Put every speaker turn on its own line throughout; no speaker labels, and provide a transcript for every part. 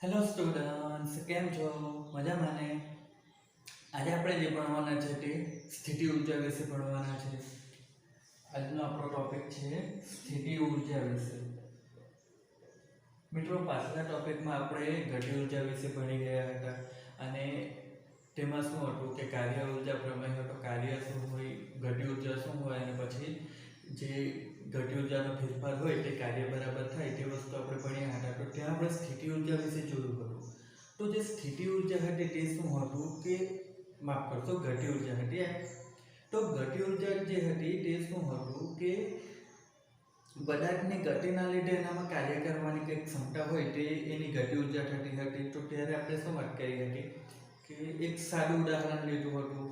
Hello students, કેમ છો? મજામાં ને? આજે આપણે જે ભણવાના છે તે સ્થિતિ ઊર્જા વિશે ભણવાના છે. આજનો આપણો ટોપિક છે સ્થિતિ ઊર્જા વિશે. મિત્રો, પાછલા ટોપિકમાં આપણે ગતિ ઊર્જા વિશે ભણી ગયા હતા અને તેમાં શું હતું કે કાર્ય ઊર્જા પ્રમેય હતો. કાર્ય શું હોય, ગતિ ઊર્જા શું હોય અને પછી જે ગતિ ઊર્જાનો ફેરફાર હોય તે કાર્ય બરાબર થાય તે વસ્તુ આપણે ભણ્યા હતા. તો ત્યાં આપણે સ્થિતિ ઊર્જા વિશે જોયું હતું. તો જે સ્થિતિ ઊર્જા હતી તે શું હતું કે માફ કરશો, ગતિ ઊર્જા હતી. તો ગતિ ઊર્જા જે હતી તે શું હતું કે પદાર્થની ગતિના લીધે એનામાં કાર્ય કરવાની કંઈક ક્ષમતા હોય તે એની ગતિ ઊર્જા થતી હતી. તો ત્યારે આપણે શું વાત કરી હતી કે એક સાદું ઉદાહરણ લીધું હતું.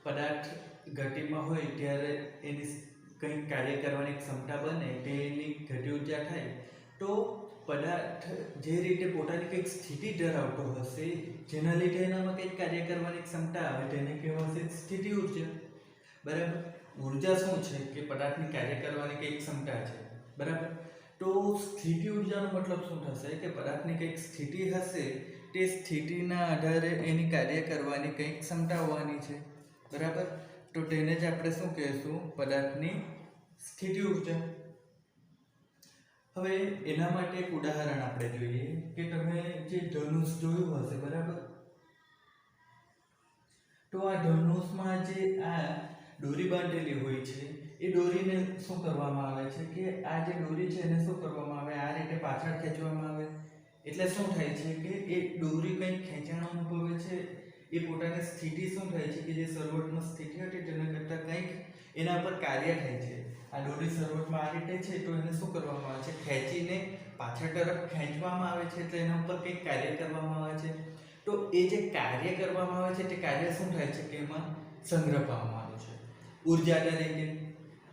પદાર્થ ગતિમાં હોય ત્યારે એની કંઈક કાર્ય કરવાની ક્ષમતા બને તેની ગતિ ઊર્જા થાય. તો પદાર્થ જે રીતે પોતાની કંઈક સ્થિતિ ધરાવતો હશે જેના લીધે એનામાં કંઈક કાર્ય કરવાની ક્ષમતા આવે તેને કહેવાશે સ્થિતિ ઊર્જા. બરાબર. ઊર્જા શું છે કે પદાર્થની કાર્ય કરવાની કંઈક ક્ષમતા છે. બરાબર. તો સ્થિતિ ઊર્જાનો મતલબ શું થશે કે પદાર્થની કંઈક સ્થિતિ હશે તે સ્થિતિના આધારે એની કાર્ય કરવાની કંઈક ક્ષમતા હોવાની છે. બરાબર. તો તેને જ આપણે શું કહીશું? પદાર્થની સ્થિતિ ઊર્જા. હવે એના માટે એક ઉદાહરણ આપણે જોઈએ કે તમે જે ધનુષ જોયું હશે. બરાબર. તો આ ધનુષમાં જે આ દોરી બાંધેલી હોય છે એ દોરીને શું કરવામાં આવે છે કે આ જે દોરી છે એને શું કરવામાં આવે? આ રીતે પાછળ ખેંચવામાં આવે. એટલે શું થાય છે કે એ દોરી કંઈક ખેંચાણ અનુભવે છે. એ પોતાની સ્થિતિ શું થાય છે કે જે શરૂઆતમાં સ્થિતિ હતી તેના કરતાં કંઈક એના પર કાર્ય થાય છે. આ દોરી શરૂઆતમાં આ રીતે છે તો એને શું કરવામાં આવે છે? ખેંચીને પાછળ તરફ ખેંચવામાં આવે છે. એટલે એના ઉપર કંઈક કાર્ય કરવામાં આવે છે. તો એ જે કાર્ય કરવામાં આવે છે તે કાર્ય શું થાય છે કે એમાં સંગ્રહ પામવામાં આવે છે ઊર્જા તરીકે.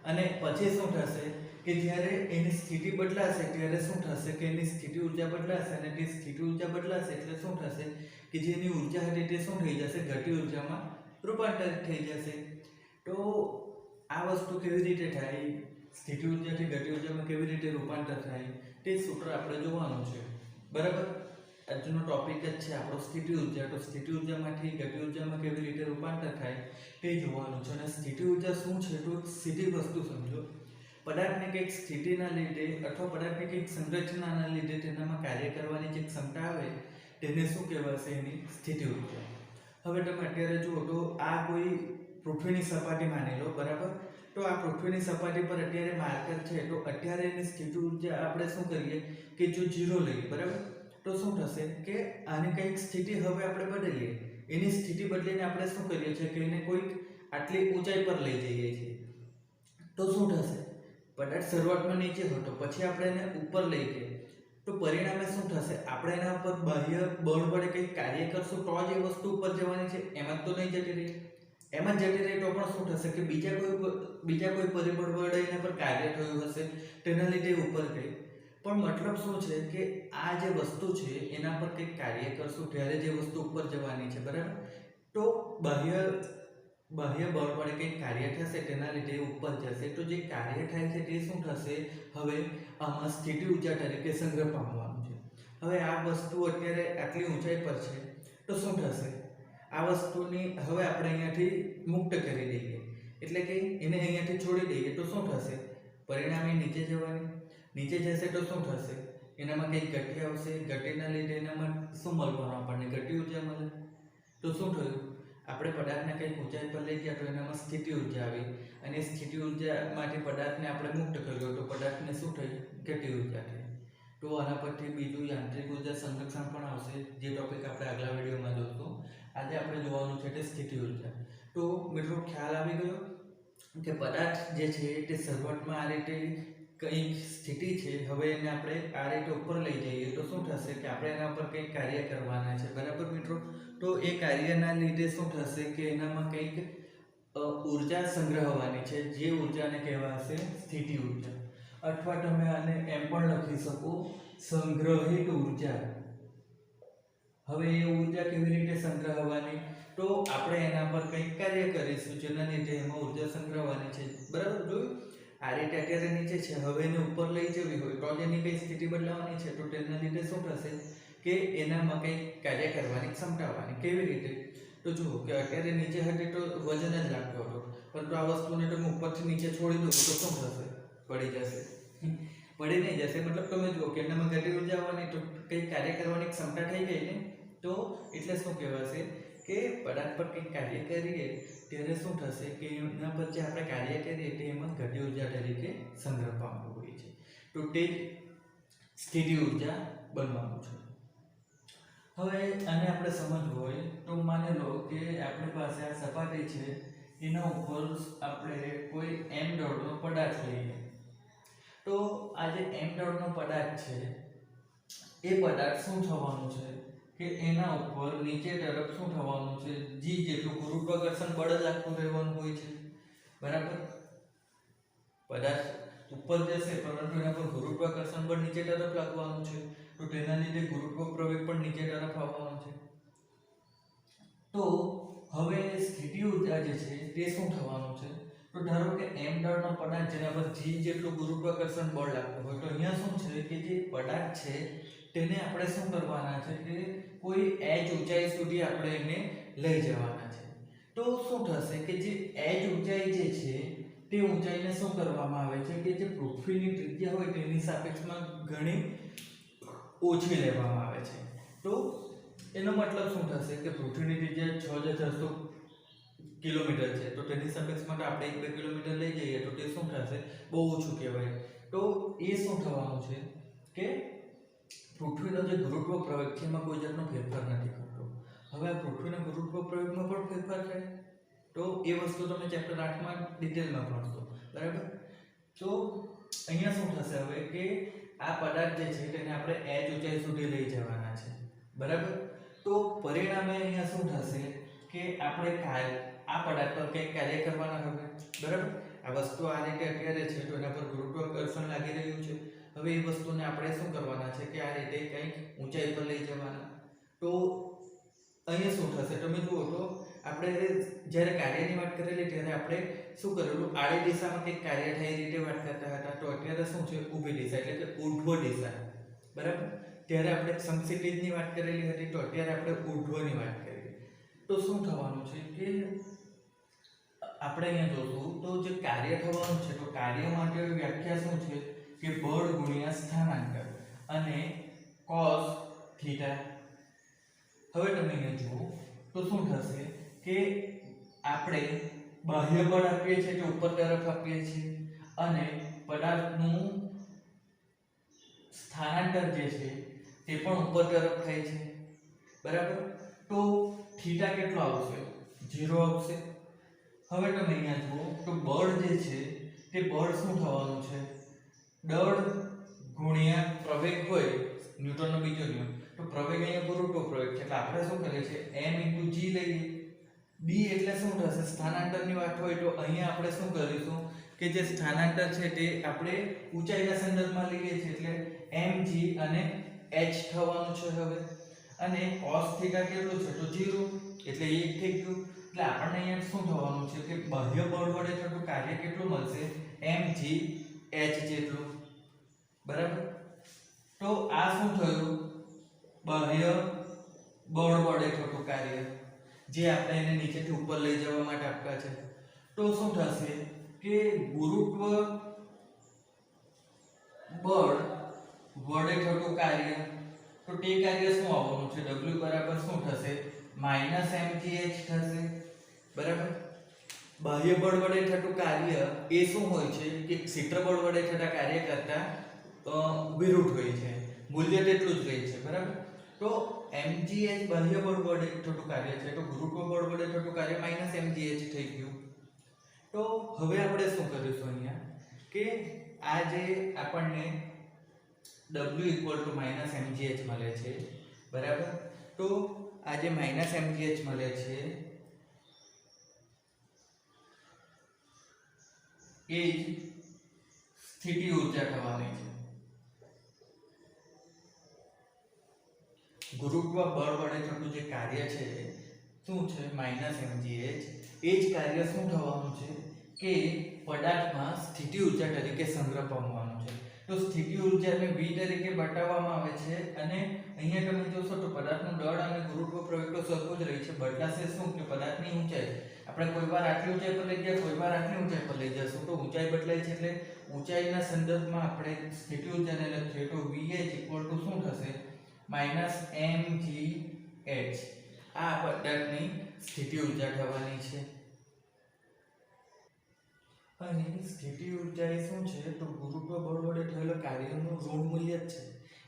અને પછી શું થશે કે જ્યારે એની સ્થિતિ બદલાશે ત્યારે શું થશે કે એની સ્થિતિ ઊર્જા બદલાશે અને તે સ્થિતિ ઊર્જા બદલાશે એટલે શું થશે કે જે એની ઊર્જા હતી તે શું થઈ જશે? ગતિ ઊર્જામાં રૂપાંતરિત થઈ જશે. તો આ વસ્તુ કેવી રીતે થાય, સ્થિતિ ઊર્જાથી ગતિ ઊર્જામાં કેવી રીતે રૂપાંતર થાય તે સૂત્ર આપણે જોવાનું છે. બરાબર. આજનો ટોપિક જ છે આપણો સ્થિતિ ઊર્જા. તો સ્થિતિ ઊર્જામાંથી ગતિ ઊર્જામાં કેવી રીતે રૂપાંતર થાય તે જોવાનું છે. અને સ્થિતિ ઊર્જા શું છે તો સીધી વસ્તુ સમજો. પદાર્થની કંઈક સ્થિતિના લીધે અથવા પદાર્થની કંઈક સંરચનાના લીધે તેનામાં કાર્ય કરવાની જે ક્ષમતા આવે તેને શું કહેવાશે? એની સ્થિતિ ઊર્જા. હવે તમે અત્યારે જુઓ તો આ કોઈ પૃથ્વીની સપાટી માની લો. બરાબર. તો આ પૃથ્વીની સપાટી પર અત્યારે માર્કર છે તો અત્યારે એની સ્થિતિ ઊર્જા આપણે શું કરીએ કે જો 0 લઈએ. બરાબર. તો શું થશે કે આની કંઈક સ્થિતિ હવે આપણે બદલીએ. એની સ્થિતિ બદલીને આપણે શું કરીએ છીએ કે એને કોઈક આટલી ઊંચાઈ પર લઈ જઈએ છીએ. તો શું થશે? પદાર્થ શરૂઆતમાં નીચે હતો, પછી આપણે એને ઉપર લઈ ગઈએ તો પરિણામે શું થશે? આપણે એના પર બાહ્ય બળ વડે કંઈક કાર્ય કરશું તો જ એ વસ્તુ ઉપર જવાની છે. એમાં તો નહીં જતી રહી. એમાં જતી રહી તો પણ શું થશે કે બીજા કોઈ પરિબળ વડે એના પર કાર્ય થયું હશે તેના લીધે ઉપર ગઈ. પણ મતલબ શું છે કે આ જે વસ્તુ છે એના પર કંઈક કાર્ય કરશું ત્યારે જે વસ્તુ ઉપર જવાની છે. બરાબર. તો બાહ્ય બળ વડે કંઈક કાર્ય થશે તેના લીધે ઉપર જશે. તો જે કાર્ય થાય છે તે શું થશે? હવે આમાં સ્થિતિ ઊર્જા તરીકે સંગ્રહ પામવાનું છે. હવે આ વસ્તુ અત્યારે આટલી ઊંચાઈ પર છે તો શું થશે? આ વસ્તુની હવે આપણે અહીંયાથી મુક્ત કરી દઈએ. એટલે કે એને અહીંયાથી છોડી દઈએ તો શું થશે? પરિણામે નીચે જવાની. નીચે જશે તો શું થશે? એનામાં કંઈક ગતિ આવશે. ગતિના લીધે એનામાં શું મળવાનું? આપણને ગતિ ઊર્જા મળે. તો શું થયું? આપણે પદાર્થને કંઈક ઊંચાઈ પર લઈ ગયા તો એનામાં સ્થિતિ ઊર્જા આવી અને સ્થિતિ ઊર્જામાંથી પદાર્થને આપણે મુક્ત કર્યો તો પદાર્થને શું થયું? ગતિ ઊર્જા થઈ. તો આના પરથી બીજું યાંત્રિક ઊર્જા સંરક્ષણ પણ આવશે, જે ટોપિક આપણે આગલા વિડીયોમાં જોઈશું. આજે આપણે જોવાનું છે તે સ્થિતિ ઊર્જા. તો મિત્રો, ખ્યાલ આવી ગયો કે પદાર્થ જે છે તે શરૂઆતમાં આ રીતે કંઈક સ્થિતિ છે. હવે એને આપણે આ રીતે ઉપર લઈ જઈએ તો શું થશે કે આપણે એના પર કંઈક કાર્ય કરવાના છે. બરાબર મિત્રો. તો એ કાર્યના લીધે શું થશે કે એનામાં કંઈક ઊર્જા સંગ્રહવાની છે, જે ઊર્જાને કહેવાશે સ્થિતિ ઊર્જા. અથવા તમે આને એમ પણ લખી શકો, સંગ્રહિત ઊર્જા. હવે એ ઊર્જા કેવી રીતે સંગ્રહવાની? તો આપણે એના પર કંઈક કાર્ય કરીશું જેના લીધે એમાં ઊર્જા સંગ્રહવાની છે. બરાબર. જોયું? આ રીતે અત્યારે નીચે છે, હવે એને ઉપર લઈ જવી હોય તો એની કઈ સ્થિતિ બદલાવાની છે. તો તેના લીધે શું થશે કે એનામાં કંઈ કાર્ય કરવાની ક્ષમતા આવવાની. કેવી રીતે? તો જુઓ કે અત્યારે નીચે હતી તો વજન જ રાખતો હતો, પરંતુ આ વસ્તુને તમે ઉપરથી નીચે છોડી દો તો શું થશે? પડી જશે. પડી નહીં જશે, મતલબ તમે જુઓ કે એનામાં ગતિ ઉર્જા આવવાની તો કંઈ કાર્ય કરવાની ક્ષમતા થઈ ગઈ ને, તો એટલે શું કહેવાશે કે પદાર્થ પર કંઈક કાર્ય કરીએ ત્યારે શું થશે કે એના પર જે આપણે કાર્ય કરીએ તે એમાં ગતિ ઉર્જા તરીકે સંગ્રહ પામતું હોય છે. તો તે સ્થિતિ ઉર્જા બનવાનું છે. હવે આને આપણે સમજવું હોય તો માની લો કે આપણી પાસે આ સપાટી છે, એના ઉપર આપણે કોઈ m દળનો પદાર્થ લઈએ. તો આ જે m દળનો પદાર્થ છે એ પદાર્થ શું થવાનું છે કે એના ઉપર નીચે તરફ શું થવાનું છે? g જેટલું ગુરુત્વાકર્ષણ બળ જ લાગતું રહેવાનું હોય છે. બરાબર? પદાર્થ ઉપર જશે પરંતુ એના પર ગુરુત્વાકર્ષણ બળ નીચે તરફ લાગવાનું છે, તો તેના લીધે ગુરુત્વ પ્રવેગ પણ નીચે તરફ આવવાનો છે. તો હવે સ્થિતિ ઉર્જા જે છે તે શું થવાનું છે? તો ધારો કે m દળનો પદાર્થ જેના પર g જેટલું ગુરુત્વાકર્ષણ બળ લાગતું હોય, તો અહીંયા શું છે કે જે પદાર્થ છે તેને આપણે શું કરવાના છે કે કોઈ h ઊંચાઈ સુધી આપણે એને લઈ જવાના છે. તો શું થશે કે જે h ઊંચાઈ જે છે તે ઊંચાઈને શું કરવામાં આવે છે કે જે પૃથ્વીની ત્રિજ્યા હોય તેની સાપેક્ષમાં ઘણી ઓછી લેવામાં આવે છે. તો એનો મતલબ શું થશે કે પૃથ્વીની ત્રિજ્યા 6600 કિલોમીટર છે, તો તેની સાપેક્ષમાં આપણે 1-2 કિલોમીટર લઈ જઈએ તો તે શું થશે? બહુ ઓછું કહેવાય. તો એ શું થવાનું છે કે પૃથ્વીનો જે ગુરુત્વ પ્રવેગ છે એમાં કોઈ જાતનો ફેરફાર નથી કરતો. હવે આ પૃથ્વીના ગુરુત્વ પ્રવેગમાં પણ ફેરફાર થાય તો એ વસ્તુ તમે ચેપ્ટર 8 માં ડિટેલમાં ભણશો. બરાબર? તો અહીંયા શું થશે હવે કે આ પદાર્થ જે છે તેને આપણે h ઊંચાઈ સુધી લઈ જવાના છે. બરાબર? તો પરિણામે અહીંયા શું થશે કે આપણે આ પદાર્થ પર કંઈક કાર્ય કરવાના হবে. બરાબર? આ વસ્તુ આ રીતે અત્યારે છે તો એના પર ગુરુત્વાકર્ષણ લાગી રહ્યું છે. હવે એ વસ્તુને આપણે શું કરવાના છે કે આ રીતે કંઈક ઊંચાઈ પર લઈ જવાના. તો અહીંયા શું થશે તમે જુઓ તો આપણે જ્યારે કાર્યની વાત કરેલી ત્યારે આપણે શું કરેલું? આડી દિશામાં કંઈક કાર્ય થાય એ રીતે વાત કરતા હતા. તો અત્યારે શું છે? ઊભી દિશા એટલે કે ઊર્ધ્વ દિશા. બરાબર? ત્યારે આપણે સમક્ષિતિજની વાત કરેલી હતી, તો અત્યારે આપણે ઊર્ધ્વની વાત કરી. તો શું થવાનું છે કે આપણે અહીંયા જોશું તો જે કાર્ય થવાનું છે તો કાર્ય માટે વ્યાખ્યા શું છે કે બળ ગુણ્યા સ્થાનાંતર અને cos થીટા. હવે તમે અહીંયા જુઓ તો શું થશે કે આપણે બાહ્ય બળ આપીએ છીએ કે ઉપર તરફ આપીએ છીએ અને પદાર્થનું સ્થાનાંતર જે છે તે પણ ઉપર તરફ થાય છે. બરાબર? તો થીટા કેટલો આવશે? 0 આવશે. હવે તમે અહીંયા જુઓ તો બળ જે છે તે બળ શું થવાનું છે? દળ ગુણ્યા પ્રવેગ હોય, ન્યૂટનનો બીજો નિયમ. તો પ્રવેગ અહીંયા ગુરુત્વ પ્રવેગ છે એટલે આપણે શું કરીએ છીએ? m * g લઈએ. b એટલે શું થશે? સ્થાનાંતરની વાત હોય તો અહીંયા આપણે શું કરીશું કે જે સ્થાનાંતર છે તે આપણે ઊંચાઈના સંદર્ભમાં લઈએ છીએ એટલે mg અને h થવાનું છે. હવે અને cos થીટા કેટલું છે? તો 0 એટલે 1 થઈ ગયું. એટલે આપણને અહીંયા શું થવાનું છે કે બાહ્ય બળ વડે થતું કાર્ય કેટલું મળશે? mg h જેટલું. બરાબર? તો આ શું થયું? બાહ્ય બળ વડે થતું કાર્ય જે આપણે એને નીચેથી ઉપર લઈ જવા માટે આપ્યા છે. તો શું થશે કે ગુરુત્વ બળ વડે થતું કાર્ય, તો તે કાર્ય શું આવવાનું છે? w બરાબર શું થશે? -mgh થશે. બરાબર? બાહ્ય બળ વડે થતું કાર્ય એ શું હોય છે કે ક્ષેત્ર બળ વડે થતા કાર્ય કરતા વિરુદ્ધ હોય છે, મૂલ્ય તેટલું જ રહે છે. બરાબર? તો mgh બાહ્ય બળ વડે થતું કાર્ય છે તો ગુરુત્વ બળ વડે થતું કાર્ય -mgh થઈ ગયું. તો હવે આપણે શું કરીશું અહીંયા કે આ જે આપણને w = -mgh મળે છે. બરાબર? તો આ જે -mgh મળે છે એ જ સ્થિતિ ઊર્જા થવાની છે. ગુરુત્વ બળ વડે થતું જે કાર્ય છે શું છે? -mgh. એ જ કાર્ય શું થવાનું છે કે પદાર્થમાં સ્થિતિ ઊર્જા તરીકે સંગ્રહ પામવાનું છે. તો સ્થિતિ ઊર્જાને v તરીકે બતાવવામાં આવે છે અને અહીંયા તમે જોશો પ્રવેગ તો સરખો જ રહે છે, બદલાશે શું કે પદાર્થની ઊંચાઈ. આપણે કોઈ વાર આટલી ઊંચાઈ પર લઈ ગયા, કોઈ વાર આટલી ઊંચાઈ પર લઈ જશું તો ઊંચાઈ બદલાય છે, એટલે ઊંચાઈના સંદર્ભમાં આપણે સ્થિતિ ઊર્જાને લખીએ તો Vh શું થશે -mgh. આ પદાર્થની સ્થિતિ ઊર્જા થવાની છે. અને સ્થિતિ ઊર્જા એ શું છે તો ગુરુત્વ બળ વડે થયેલા કાર્યનું ઋણ મૂલ્ય જ છે.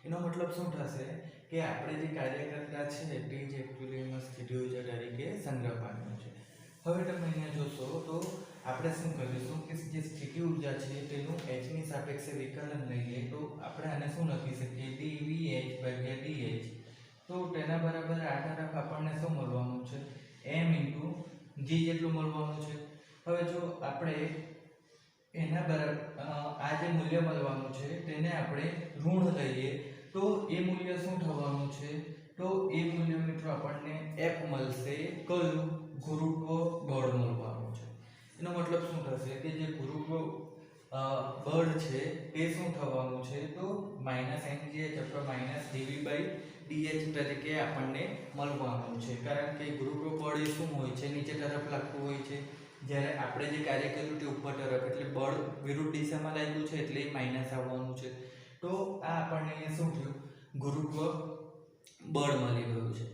એનો મતલબ શું થશે કે આપણે જે કાર્ય કરતા છે તે જ એકચ્યુઅલી એમાં સ્થિતિ ઊર્જા તરીકે સંગ્રહ પામ્યું છે. હવે તમે અહીંયા જોશો તો આપણે શું કરીશું કે જે સ્થિતિ ઊર્જા છે તેનું h ની સાપેક્ષે વિકલન લઈએ તો આપણે આને શું લખી શકીએ dVh/dh. તો તેના બરાબર આ તરફ આપણને શું મળવાનું છે m * g જેટલું મળવાનું છે. હવે જો આપણે એના બરાબર આ જે મૂલ્ય મળવાનું છે તેને આપણે ઋણ લઈએ તો એ મૂલ્ય શું થવાનું છે તો એ મૂલ્ય મિત્રો આપણને F મળશે, કયું ગુરુત્વ બળ મળવાનું છે. એનો મતલબ શું થશે કે જે ગુરુત્વ બળ છે તે શું થવાનું છે તો -mgh અથવા -dV/dh તરીકે આપણને મળવાનું છે. કારણ કે ગુરુત્વ બળ એ શું હોય છે નીચે તરફ લાગતું હોય છે, જ્યારે આપણે જે કાર્ય કર્યું તે ઉપર તરફ, એટલે બળ વિરુદ્ધ દિશામાં લાગ્યું છે એટલે માઈનસ આવવાનું છે. તો આ આપણને શું થયું ગુરુત્વ બળ મળી ગયું છે.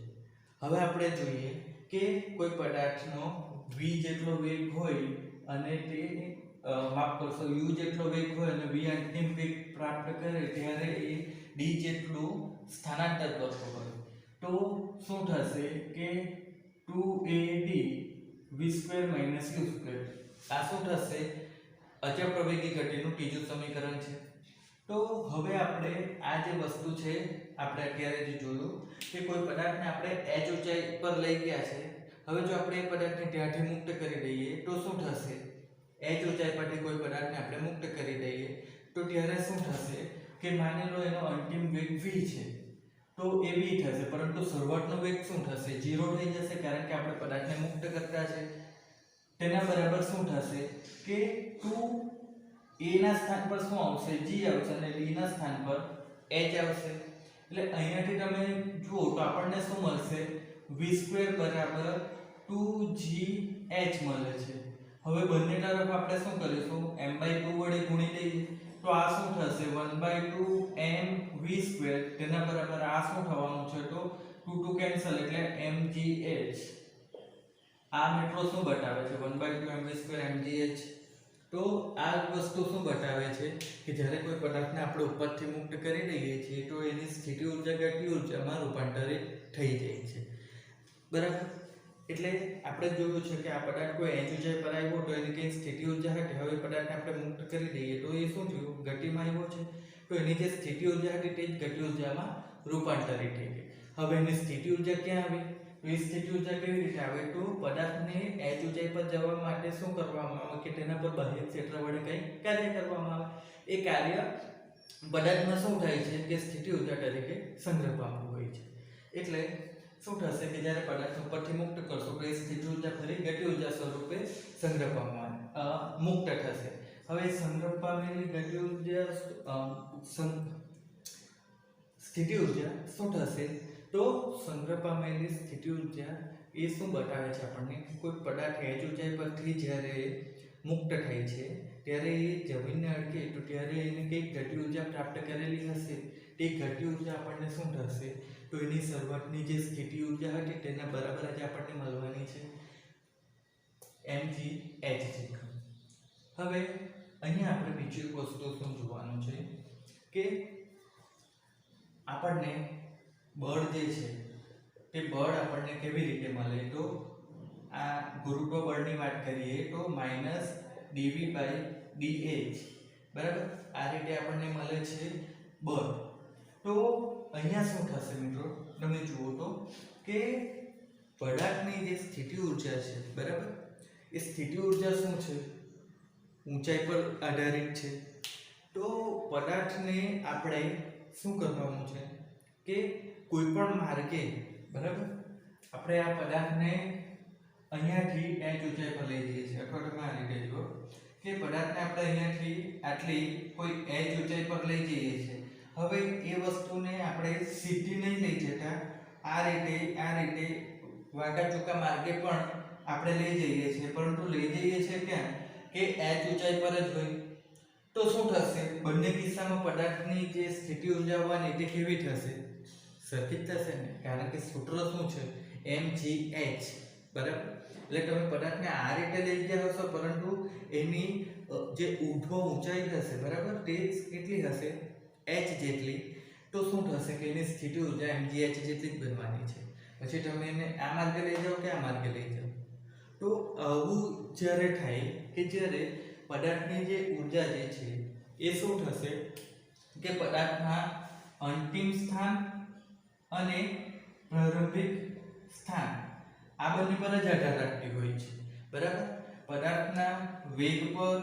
હવે આપણે જોઈએ કે કોઈ પદાર્થનો v જેટલો વેગ હોય અને તે માફ કરશો u જેટલો વેગ હોય અને v અંતિમ વેગ પ્રાપ્ત કરે ત્યારે એ d જેટલું સ્થાનાંતર કરતો હોય તો શું થશે કે 2ad v² - u². આ શું થશે અચળ પ્રવેગી ગતિનું ત્રીજું સમીકરણ છે. તો હવે આપણે આ જે વસ્તુ છે આપણે અત્યારે જે જોયું કે કોઈ પદાર્થને આપણે h ઊંચાઈ પર લઈ ગયા છે. હવે જો આપણે એ પદાર્થને ત્યાંથી મુક્ત કરી દઈએ તો શું થશે h ઊંચાઈ પરથી કોઈ પદાર્થને આપણે મુક્ત કરી દઈએ તો ત્યારે શું થશે કે માની લો એનો અંતિમ વેગ v છે તો એ v થશે, પરંતુ શરૂઆતનો વેગ શું થશે 0 થઈ જશે, કારણ કે આપણે પદાર્થને મુક્ત કરતા છે. તેના બરાબર શું થશે કે 2a ના સ્થાન પર શું આવશે g આવશે અને d ના સ્થાન પર h આવશે. એટલે અહીંયાથી તમે જુઓ તો આપણને શું મળશે v² = 2gh મળે છે. હવે બંને તરફ આપણે શું કરીશું m/2 વડે ગુણી લઈએ તો આ શું થશે 1/2mv². તેના બરાબર આ શું થવાનું છે તો 2 કેન્સલ એટલે mgh. આ મિત્રો શું બતાવે છે 1/2mv² mgh. તો આ વસ્તુ શું બતાવે છે કે જ્યારે કોઈ પદાર્થને આપણે ઉપરથી મુક્ત કરી દઈએ છીએ તો એની સ્થિતિ ઊર્જા ગતિ ઊર્જામાં રૂપાંતરિત થઈ જાય છે, બરાબર. એટલે આપણે જોયું છે કે આ પદાર્થ કોઈ h ઊંચાઈ પર આવ્યો તો એની કઈ સ્થિતિ ઊર્જા હતી. હવે પદાર્થને આપણે મુક્ત કરી દઈએ તો એ શું થયું ગતિમાં આવ્યો છે તો એની જે સ્થિતિ ઊર્જા હતી તે જ ગતિ ઊર્જામાં રૂપાંતરિત થઈ ગઈ. હવે એની સ્થિતિ ઊર્જા ક્યાં આવી તો એ સ્થિતિ ઊર્જા કેવી રીતે આવે તો પદાર્થને h ઊંચાઈ પર જવા માટે શું કરવામાં આવે કે તેના પર બાહ્ય ક્ષેત્ર વડે કંઈ કાર્ય કરવામાં આવે. એ કાર્ય પદાર્થમાં શું થાય છે કે સ્થિતિ ઊર્જા તરીકે સંગ્રહ પામતું હોય છે. એટલે શું થશે કે જ્યારે પદાર્થ ઉપરથી મુક્ત કરશો તો એ સ્થિતિ ઊર્જા ફરી ગતિ ઊર્જા સ્વરૂપે સંગ્રહ પામવા મુક્ત થશે. હવે સંગ્રહ પામેલી ગતિ ઊર્જા સ્થિતિ ઊર્જા શું થશે તો સંગ્રહ પામેલી સ્થિતિ ઊર્જા એ શું બતાવે છે આપણને કે કોઈ પદાર્થ h ઊંચાઈ પરથી જ્યારે મુક્ત થાય છે ત્યારે એ જમીનને અડકે તો ત્યારે એને કંઈક ગતિ ઊર્જા પ્રાપ્ત કરેલી હશે. તે ગતિ ઊર્જા આપણને શું થશે તો એની શરૂઆતની જે સ્થિતિ ઊર્જા હતી તેના બરાબર જ આપણને મળવાની છે mgh જેટલું. હવે અહીંયા આપણે બીજી એક વસ્તુ શું જોવાનું છે કે આપણને બળ જે છે તે બળ આપણને કેવી રીતે મળે તો આ ગુરુત્વ બળની વાત કરીએ તો -dV/dh, બરાબર. આ રીતે આપણને મળે છે બળ. તો અહીંયા શું થશે મિત્રો તમે જુઓ તો કે પદાર્થની જે સ્થિતિ ઊર્જા છે, બરાબર, એ સ્થિતિ ઊર્જા શું છે ઊંચાઈ પર આધારિત છે. તો પદાર્થને આપણે શું કરવાનું છે કે કોઈ પણ માર્ગે, બરાબર, આપણે આ પદાર્થને અહીંયાથી h ઊંચાઈ પર લઈ જઈએ છીએ અથવા તમે આ રીતે જુઓ કે પદાર્થને આપણે અહીંયાથી આટલી કોઈ h ઊંચાઈ પર લઈ જઈએ છીએ. હવે એ વસ્તુને આપણે સીધી નહીં લઈ જતા આ રીતે વાંકા ચોકા માર્ગે પણ આપણે લઈ જઈએ છીએ, પરંતુ લઈ જઈએ છીએ ક્યાં કે h ઊંચાઈ પર જ હોય. તો શું થશે? બંને કિસ્સામાં પદાર્થની જે સ્થિતિ ઊર્જા હોવાની તે કેવી થશે? સરખી જ થશે ને, કારણ કે સૂત્ર શું છે? mgh, બરાબર. એટલે તમે પદાર્થને આ રીતે લઈ ગયા હશો, પરંતુ એની જે ઊંચાઈ હશે, બરાબર, તે કેટલી હશે? h જેટલી. તો શું થશે કે એની સ્થિતિ ઊર્જા mgh જેટલી જ બનવાની છે. પછી તમે એને આ માર્ગે લઈ જાઓ કે આ માર્ગે લઈ જાઓ. તો આવું જ્યારે થાય કે જ્યારે પદાર્થની જે ઊર્જા જે છે એ શું થશે કે પદાર્થના અંતિમ સ્થાન અને પ્રારંભિક સ્થાન આ બંને પર જ આધાર રાખતી હોય છે, બરાબર. પદાર્થના વેગ પર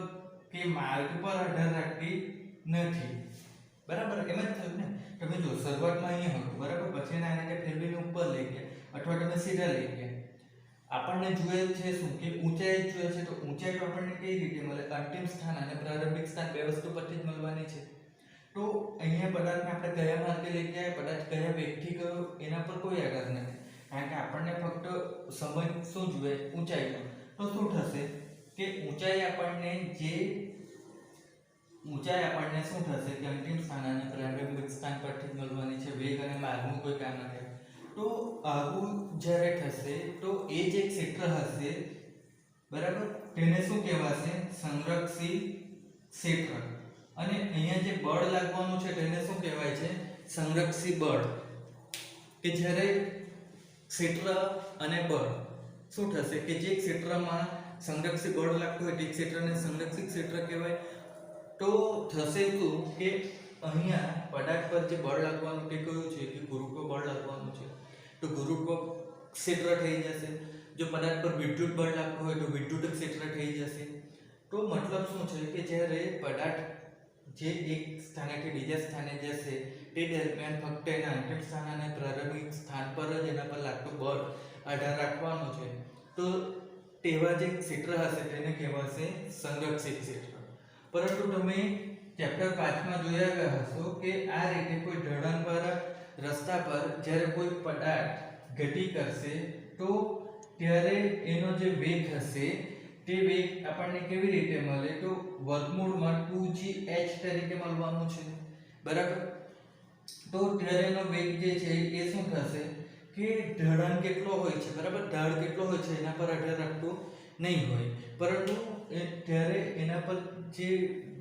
કે માર્ગ પર આધાર રાખતી નથી, બરાબર. એમ જ થયું ને. તમે જો શરૂઆતમાં અહીંયા હતું, બરાબર, પછી એને આ રીતે ફેરવીને ઉપર લઈ ગયા અથવા તમે સીધા લઈ ગયા. આપણને જોઈએ છે શું કે ઊંચાઈ જોઈએ છે. તો ઊંચાઈ તો આપણને કઈ રીતે મળે? અંતિમ સ્થાન અને પ્રારંભિક સ્થાન બે વસ્તુ પરથી જ મળવાની છે. તો અહીંયા પદાર્થને આપણે કયા માર્ગે લઈ ગયા, પદાર્થ કયા વેગથી ગયો, એના પર કોઈ આધાર નથી, કારણ કે આપણને ફક્ત સંબંધ શું જોઈએ? ઊંચાઈનો. તો શું થશે કે ઊંચાઈ આપણને શું થશે કે અંતિમ સ્થાન અને પ્રારંભિક સ્થાન પરથી જ મળવાની છે. વેગ અને માર્ગનું કોઈ કામ નથી. તો આવું જ્યારે થશે તો એ જે ક્ષેત્ર હશે, બરાબર, તેને શું કહેવાશે? સંરક્ષિત ક્ષેત્ર. અને અહીંયા જે બળ લાગવાનું છે તેને શું કહેવાય છે? સંરક્ષિત બળ. કે જ્યારે ક્ષેત્ર અને બળ શું થશે કે જે ક્ષેત્રમાં સંરક્ષિત બળ લાગતું હોય તે ક્ષેત્રને સંરક્ષિત ક્ષેત્ર કહેવાય. તો થશે શું કે અહીંયા પદાર્થ પર જે બળ લાગવાનું તે કયું છે કે ગુરુત્વ બળ લાગવાનું છે. તો ગુરુત્વ ક્ષેત્ર થઈ જશે. જો પદાર્થ પર વિદ્યુત બળ લાગતું હોય તો વિદ્યુત ક્ષેત્ર થઈ જશે. તો મતલબ શું છે કે જ્યારે પદાર્થ જે એક સ્થાનેથી બીજા સ્થાને જશે તે દરમિયાન ફક્ત એના અંતિમ સ્થાન અને પ્રારંભિક સ્થાન પર જ એના પર લાગતું બળ આધાર રાખવાનો છે. તો તેવા જે ક્ષેત્ર હશે તેને કહેવાશે સંરક્ષિત ક્ષેત્ર. પરંતુ તમે ચેપ્ટર 5 માં જોયા ગયા હશો કે આ રીતે કોઈ ઢળાનવાળા રસ્તા પર જ્યારે કોઈ પદાર્થ ગતિ કરશે તો ત્યારે એનો જે વેગ હશે તે વેગ આપણને કેવી રીતે મળે? તો વર્ગમૂળમાં 2gh તરીકે મળવાનું છે, બરાબર. તો ત્યારે એનો વેગ જે છે એ શું થશે કે ઢળાન કેટલો હોય છે, બરાબર, ઢાળ કેટલો હોય છે એના પર આધાર રાખતો નહીં હોય, પરંતુ ત્યારે એના પર જે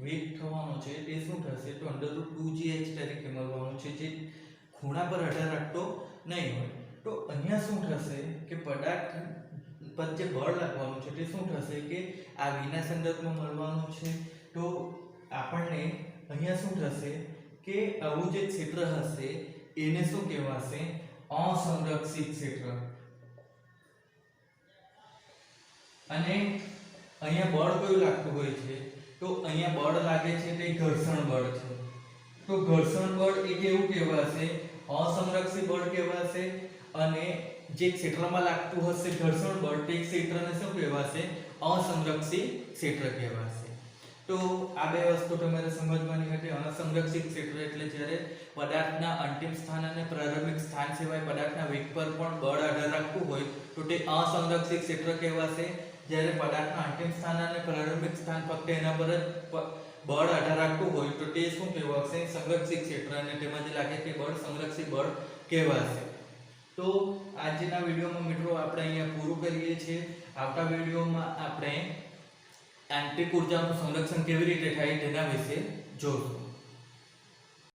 વેગ થવાનો છે તે શું થશે? તો √2gh તરીકે મળવાનું છે, જે ખૂણા પર આધાર રાખતો નહીં હોય. તો અહીંયા શું થશે કે પદાર્થ પર જે બળ લાગવાનું છે તે શું થશે કે આ વિના સંદર્ભમાં મળવાનું છે. તો આપણને અહીંયા શું થશે કે આવું જે ક્ષેત્ર હશે એને શું કહેવાશે? અસંરક્ષિત ક્ષેત્ર. અને અહીંયા બળ કયું લાગતું હોય છે? તો અહીંયા બળ લાગે છે તે ઘર્ષણ બળ છે. તો ઘર્ષણ બળ એ કેવું કહેવાશે? અસંરક્ષિત બળ કહેવાશે. અને જે ક્ષેત્રમાં લાગતું હશે ઘર્ષણ બળ તે ક્ષેત્રને શું કહેવાશે? અસંરક્ષિત ક્ષેત્ર કહેવાશે. તો આ બે વસ્તુ તમારે સમજવાની હતી. અસંરક્ષિત ક્ષેત્ર એટલે જ્યારે પદાર્થના અંતિમ સ્થાન અને પ્રારંભિક સ્થાન સિવાય પદાર્થના વેગ પર પણ બળ આધાર રાખતું હોય તો તે અસંરક્ષિત ક્ષેત્ર કહેવાશે. જ્યારે પદાર્થના અંતિમ સ્થાન અને પ્રારંભિક સ્થાન ફક્ત એના પર જ બળ આધાર રાખતું હોય તો તે શું કહેવાશે? સંરક્ષિત ક્ષેત્ર. અને તેમાં જે લાગે તે બળ સંરક્ષિત બળ કહેવાશે. તો આજના વિડીયોમાં મિત્રો આપણે અહીંયા પૂરું કરીએ છીએ. આવતા વિડીયોમાં આપણે આંતરિક ઊર્જાનું સંરક્ષણ કેવી રીતે થાય તેના વિશે જોઈશું.